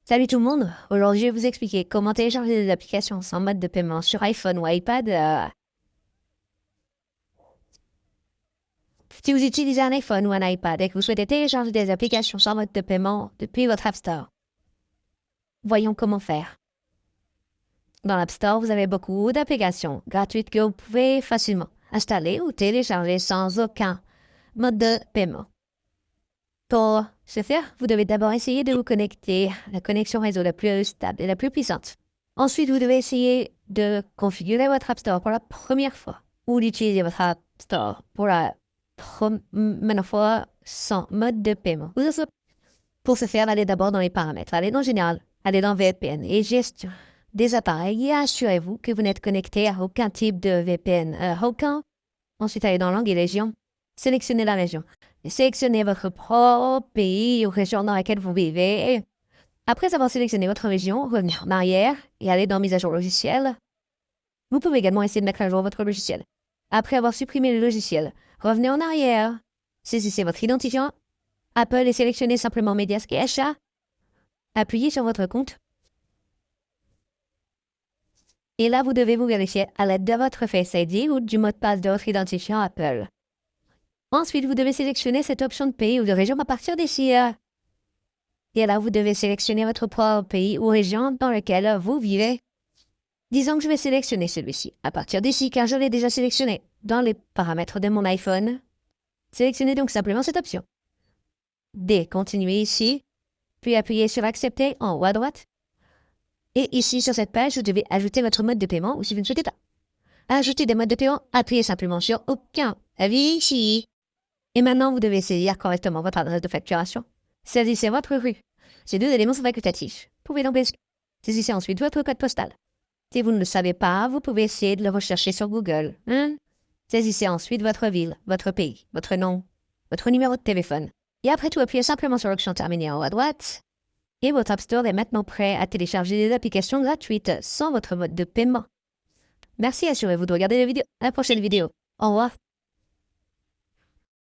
Salut tout le monde! Aujourd'hui, je vais vous expliquer comment télécharger des applications sans mode de paiement sur iPhone ou iPad. Si vous utilisez un iPhone ou un iPad et que vous souhaitez télécharger des applications sans mode de paiement depuis votre App Store, voyons comment faire. Dans l'App Store, vous avez beaucoup d'applications gratuites que vous pouvez facilement installer ou télécharger sans aucun mode de paiement. Pour ce faire, vous devez d'abord essayer de vous connecter à la connexion réseau la plus stable et la plus puissante. Ensuite, vous devez essayer de configurer votre App Store pour la première fois ou d'utiliser votre App Store pour la première fois sans mode de paiement. Pour ce faire, allez d'abord dans les paramètres, allez dans Général, allez dans VPN et Gestion des appareils et assurez-vous que vous n'êtes connecté à aucun type de VPN. Aucun. Ensuite, allez dans Langue et Région, sélectionnez la région. Et sélectionnez votre propre pays ou région dans laquelle vous vivez. Après avoir sélectionné votre région, revenez en arrière et allez dans Mise à jour logiciel. Vous pouvez également essayer de mettre à jour votre logiciel. Après avoir supprimé le logiciel, revenez en arrière. Saisissez votre identifiant Apple et sélectionnez simplement Medias et Achat. Appuyez sur votre compte. Et là, vous devez vous vérifier à l'aide de votre Face ID ou du mot de passe de votre identifiant Apple. Ensuite, vous devez sélectionner cette option de pays ou de région à partir d'ici. Et là, vous devez sélectionner votre propre pays ou région dans lequel vous vivez. Disons que je vais sélectionner celui-ci à partir d'ici car je l'ai déjà sélectionné dans les paramètres de mon iPhone. Sélectionnez donc simplement cette option. Continuez ici, puis appuyez sur Accepter en haut à droite. Et ici, sur cette page, vous devez ajouter votre mode de paiement ou si vous ne souhaitez pas ajouter des modes de paiement, appuyez simplement sur Aucun. Avis ici. Et maintenant, vous devez saisir correctement votre adresse de facturation. Saisissez votre rue. Ces deux éléments sont facultatifs. Vous pouvez donc saisissez ensuite votre code postal. Si vous ne le savez pas, vous pouvez essayer de le rechercher sur Google. Saisissez ensuite votre ville, votre pays, votre nom, votre numéro de téléphone. Et après tout, appuyez simplement sur l'option terminée en haut à droite. Et votre App Store est maintenant prêt à télécharger des applications gratuites sans votre mode de paiement. Merci, assurez-vous de regarder la prochaine vidéo. Au revoir.